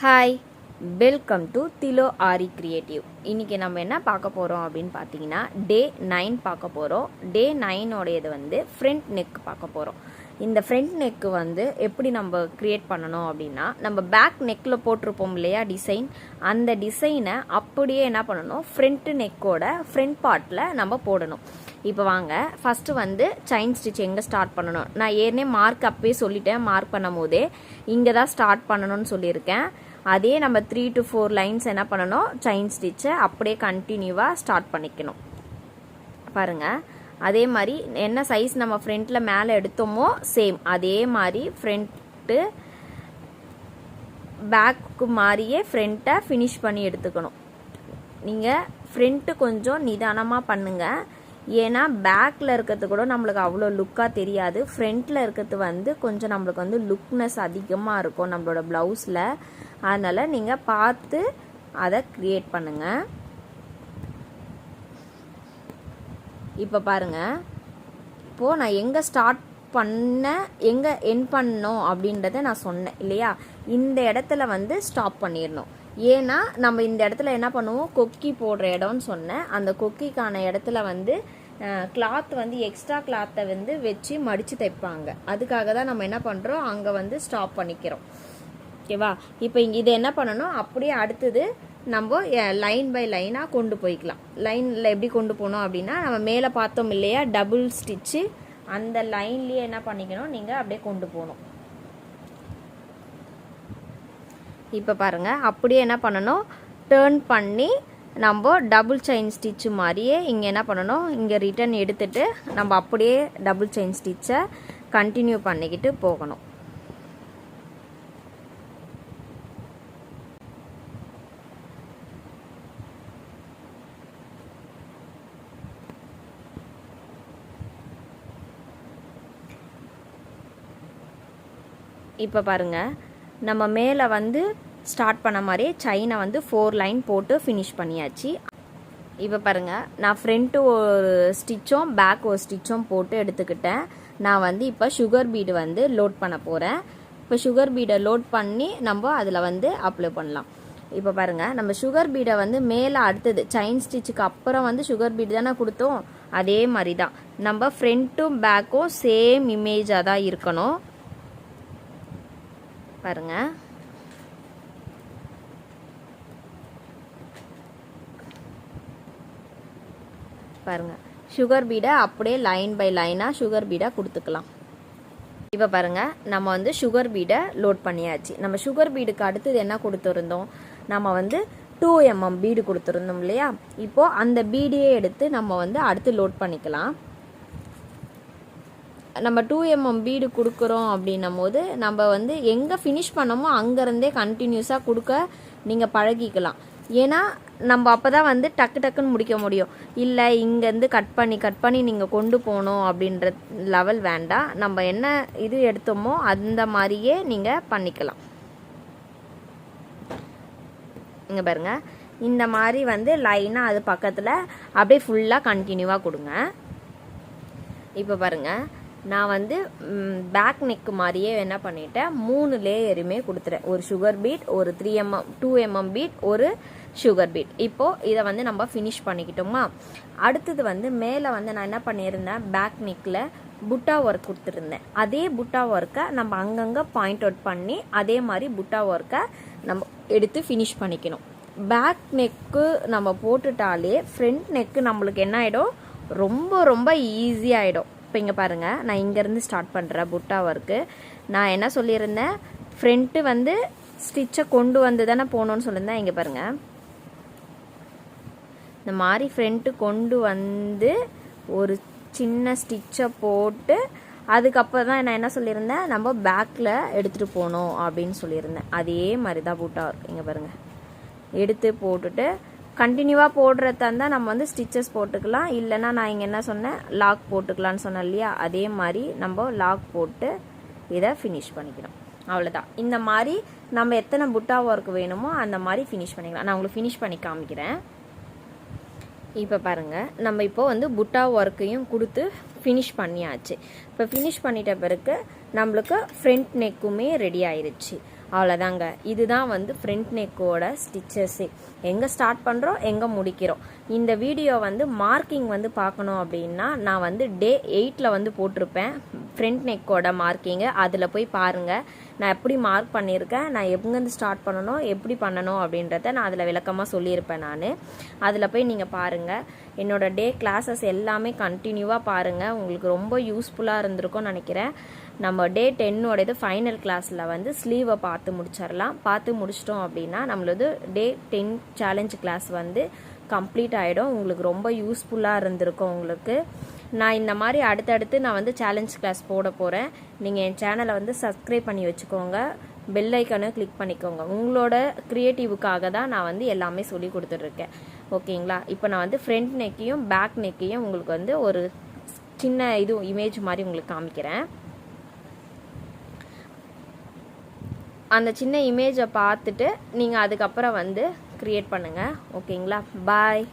Hi, welcome to திலோ aari creative. இன்றைக்கி நம்ம என்ன பார்க்க போகிறோம் அப்படின்னு பார்த்தீங்கன்னா டே 9 பார்க்க போகிறோம். டே 9 வந்து ஃப்ரண்ட் நெக் பார்க்க போகிறோம். இந்த ஃப்ரண்ட் நெக்கு வந்து எப்படி நம்ம க்ரியேட் பண்ணணும் அப்படின்னா, நம்ம பேக் நெக்கில் போட்டிருப்போம் இல்லையா டிசைன், அந்த டிசைனை அப்படியே என்ன பண்ணணும், ஃப்ரண்ட் நெக்கோட ஃப்ரண்ட் பார்ட்டில் நம்ம போடணும். இப்போ வாங்க, ஃபஸ்ட்டு வந்து செயின் ஸ்டிச் எங்கே ஸ்டார்ட் பண்ணணும். நான் ஏற்கனவே மார்க் அப்பவே சொல்லிட்டேன், மார்க் பண்ணும் போதே இங்கே தான் ஸ்டார்ட் பண்ணணும்னு சொல்லியிருக்கேன். அதே நம்ம 3 to 4 லைன்ஸ் என்ன பண்ணணும், செயின் ஸ்டிச்சை அப்படியே கண்டினியூவாக ஸ்டார்ட் பண்ணிக்கணும். பாருங்கள், அதே மாதிரி என்ன சைஸ் நம்ம ஃப்ரண்ட்டில் மேலே எடுத்தோமோ சேம் அதே மாதிரி ஃப்ரண்ட்டு பேக்கு மாதிரியே ஃப்ரண்ட்டை ஃபினிஷ் பண்ணி எடுத்துக்கணும். நீங்கள் ஃப்ரண்ட்டு கொஞ்சம் நிதானமாக பண்ணுங்கள், ஏன்னா பேக்கில் இருக்கிறது கூட நம்மளுக்கு அவ்வளோ லுக்காக தெரியாது. ஃப்ரண்ட்டில் இருக்கிறது வந்து கொஞ்சம் நம்மளுக்கு வந்து லுக்னஸ் அதிகமாக இருக்கும் நம்மளோட ப்ளவுஸில். அதனால் நீங்கள் பார்த்து அதை க்ரியேட் பண்ணுங்கள். இப்போ பாருங்கள், இப்போது நான் எங்கே ஸ்டார்ட் பண்ண எங்கே என் பண்ணோம் அப்படின்றத நான் சொன்னேன் இல்லையா. இந்த இடத்துல வந்து ஸ்டாப் பண்ணிடணும். ஏன்னா நம்ம இந்த இடத்துல என்ன பண்ணுவோம், கொக்கி போடுற இடம்னு சொன்னேன். அந்த கொக்கிக்கான இடத்துல வந்து கிளாத் வந்து எக்ஸ்ட்ரா கிளாத்தை வந்து வச்சு மடித்து தைப்பாங்க. அதுக்காக தான் நம்ம என்ன பண்ணுறோம், அங்கே வந்து ஸ்டாப் பண்ணிக்கிறோம். ஓகேவா. இப்போ இது என்ன பண்ணணும், அப்படியே அடுத்தது நம்ம லைன் பை லைனாக கொண்டு போய்க்கலாம். லைனில் எப்படி கொண்டு போனோம் அப்படின்னா, நம்ம மேலே பார்த்தோம் இல்லையா டபுள் ஸ்டிச்சு, அந்த லைன்லேயே என்ன பண்ணிக்கணும், நீங்கள் அப்படியே கொண்டு போகணும். இப்போ பாருங்கள், அப்படியே என்ன பண்ணணும், டேர்ன் பண்ணி நம்ம டபுள் செயின் ஸ்டிச்சு மாதிரியே இங்கே என்ன பண்ணணும், இங்கே ரிட்டன் எடுத்துட்டு நம்ம அப்படியே டபுள் செயின் ஸ்டிச்சை கண்டினியூ பண்ணிக்கிட்டு போகணும். இப்போ பாருங்கள், நம்ம மேலே வந்து ஸ்டார்ட் பண்ண மாதிரியே செயினை வந்து 4 லைன் போட்டு ஃபினிஷ் பண்ணியாச்சு. இப்போ பாருங்கள், நான் ஃப்ரண்ட்டு ஒரு ஸ்டிச்சும் பேக் ஒரு ஸ்டிச்சும் போட்டு எடுத்துக்கிட்டேன். நான் வந்து இப்போ சுகர் பீடு வந்து லோட் பண்ண போகிறேன். இப்போ சுகர் பீடை லோட் பண்ணி நம்ம அதில் வந்து அப்ளை பண்ணலாம். இப்போ பாருங்கள், நம்ம சுகர் பீடை வந்து மேலே அடுத்தது செயின் ஸ்டிச்சுக்கு அப்புறம் வந்து சுகர் பீடு தானே கொடுத்தோம், அதே மாதிரி தான் நம்ம ஃப்ரண்ட்டும் பேக்கும் சேம் இமேஜாக தான் இருக்கணும். பாருங்க, பாருங்க, சுகர் பீடை அப்படியே லைன் பை லைனாக சுகர் பீடை கொடுத்துக்கலாம். இப்போ பாருங்க, நம்ம வந்து சுகர் பீடை லோட் பண்ணியாச்சு. நம்ம சுகர் பீடுக்கு அடுத்தது என்ன கொடுத்துருந்தோம், நம்ம வந்து 2 mm பீடு கொடுத்துருந்தோம் இல்லையா. இப்போது அந்த பீடையே எடுத்து நம்ம வந்து அடுத்து லோட் பண்ணிக்கலாம். நம்ம 2 mm பீடு கொடுக்குறோம் அப்படின்னும் போது நம்ம வந்து எங்கே ஃபினிஷ் பண்ணோமோ அங்கேருந்தே கண்டினியூஸாக கொடுக்க நீங்கள் பழகிக்கலாம். ஏன்னா நம்ம அப்போ தான் வந்து டக்கு டக்குன்னு முடிக்க முடியும். இல்லை இங்கேருந்து கட் பண்ணி நீங்கள் கொண்டு போகணும் அப்படின்ற லெவல் வேண்டாம். நம்ம என்ன இது எடுத்தோமோ அந்த மாதிரியே நீங்கள் பண்ணிக்கலாம். இங்கே பாருங்கள், இந்த மாதிரி வந்து லைனாக அது பக்கத்தில் அப்படியே ஃபுல்லாக கண்டினியூவாக கொடுங்க. இப்போ பாருங்கள், நான் வந்து பேக் நெக்கு மாதிரியே என்ன பண்ணிட்டேன், 3 லேயருமே கொடுத்துறேன். ஒரு சுகர் பீட், ஒரு 2 mm பீட், ஒரு சுகர் பீட். இப்போது இதை வந்து நம்ம ஃபினிஷ் பண்ணிக்கிட்டோமா. அடுத்தது வந்து மேலே வந்து நான் என்ன பண்ணியிருந்தேன், பேக் நெக்கில் புட்டா ஒர்க் கொடுத்துருந்தேன். அதே புட்டா ஒர்க்கை நம்ம அங்கங்கே பாயிண்ட் அவுட் பண்ணி அதே மாதிரி புட்டா ஒர்க்கை நம்ம எடுத்து ஃபினிஷ் பண்ணிக்கணும். பேக் நெக்கு நம்ம போட்டுட்டாலே ஃப்ரண்ட் நெக்கு நம்மளுக்கு என்ன ஆகிடும், ரொம்ப ரொம்ப ஈஸியாகிடும். இப்போ இங்கே பாருங்கள், நான் இங்கேருந்து ஸ்டார்ட் பண்ணுறேன் புட்டா ஒர்க்கு. நான் என்ன சொல்லியிருந்தேன், ஃப்ரண்ட்டு வந்து ஸ்டிச்சை கொண்டு வந்து தானே போகணுன்னு சொல்லியிருந்தேன். இங்கே பாருங்கள், இந்த மாதிரி ஃப்ரண்ட்டு கொண்டு வந்து ஒரு சின்ன ஸ்டிச்சை போட்டு அதுக்கப்புறம் தான் நான் என்ன சொல்லியிருந்தேன், நம்ம பேக்கில் எடுத்துகிட்டு போகணும் அப்படின்னு சொல்லியிருந்தேன். அதே மாதிரி தான் புட்டா ஒர்க். இங்கே பாருங்கள், எடுத்து போட்டுட்டு கண்டினியூவாக போடுறதா இருந்தால் நம்ம வந்து ஸ்டிச்சஸ் போட்டுக்கலாம். இல்லைனா நான் இங்கே என்ன சொன்னேன், லாக் போட்டுக்கலான்னு சொன்னேன் இல்லையா, அதே மாதிரி நம்ம லாக் போட்டு இதை ஃபினிஷ் பண்ணிக்கணும். அவ்வளோதான். இந்த மாதிரி நம்ம எத்தனை புட்டா ஒர்க் வேணுமோ அந்த மாதிரி ஃபினிஷ் பண்ணிக்கலாம். நான் உங்களுக்கு ஃபினிஷ் பண்ணி காமிக்கிறேன். இப்போ பாருங்கள், நம்ம இப்போ வந்து புட்டா ஒர்க்கையும் கொடுத்து ஃபினிஷ் பண்ணியாச்சு. இப்போ ஃபினிஷ் பண்ணிட்ட பிறகு நம்மளுக்கு ஃப்ரண்ட் நெக்குமே ரெடி ஆயிடுச்சு. அவ்வளோதாங்க. இதுதான் வந்து ஃப்ரண்ட் நெக்கோட ஸ்டிச்சஸ்ஸு. எங்கே ஸ்டார்ட் பண்ணுறோம், எங்கே முடிக்கிறோம். இந்த வீடியோ வந்து மார்க்கிங் வந்து பார்க்கணும் அப்படின்னா நான் வந்து டே 8ல் வந்து போட்டிருப்பேன் ஃப்ரண்ட் நெக்கோட மார்க்கிங்கு. அதில் போய் பாருங்கள் நான் எப்படி மார்க் பண்ணியிருக்கேன், நான் எங்கேருந்து ஸ்டார்ட் பண்ணணும், எப்படி பண்ணணும் அப்படின்றத நான் அதில் விளக்கமாக சொல்லியிருப்பேன். நான் அதில் போய் நீங்கள் பாருங்கள். என்னோடய டே கிளாஸஸ் எல்லாமே கண்டினியூவாக பாருங்கள். உங்களுக்கு ரொம்ப யூஸ்ஃபுல்லாக இருந்திருக்கும்னு நினைக்கிறேன். நம்ம டே 10ஓடது ஃபைனல் கிளாஸில் வந்து ஸ்லீவை பார்த்து முடிச்சிடலாம். பார்த்து முடிச்சிட்டோம் அப்படின்னா நம்மளது டே 10 சேலஞ்ச் கிளாஸ் வந்து கம்ப்ளீட் ஆகிடும். உங்களுக்கு ரொம்ப யூஸ்ஃபுல்லாக இருந்திருக்கும் உங்களுக்கு. நான் இந்த மாதிரி அடுத்தடுத்து நான் வந்து சேலஞ்ச் கிளாஸ் போட போகிறேன். நீங்கள் என் சேனலை வந்து சப்ஸ்கிரைப் பண்ணி வச்சுக்கோங்க, பெல் ஐக்கானை கிளிக் பண்ணிக்கோங்க. உங்களோட க்ரியேட்டிவுக்காக தான் நான் வந்து எல்லாமே சொல்லி கொடுத்துட்ருக்கேன். ஓகேங்களா? இப்போ நான் வந்து ஃப்ரண்ட் நெக்கையும் பேக் நெக்கையும் உங்களுக்கு வந்து ஒரு சின்ன இது இமேஜ் மாதிரி உங்களுக்கு காமிக்கிறேன். அந்த சின்ன இமேஜை பார்த்துட்டு நீங்கள் அதுக்கப்புறம் வந்து க்ரியேட் பண்ணுங்கள். ஓகேங்களா? பாய்.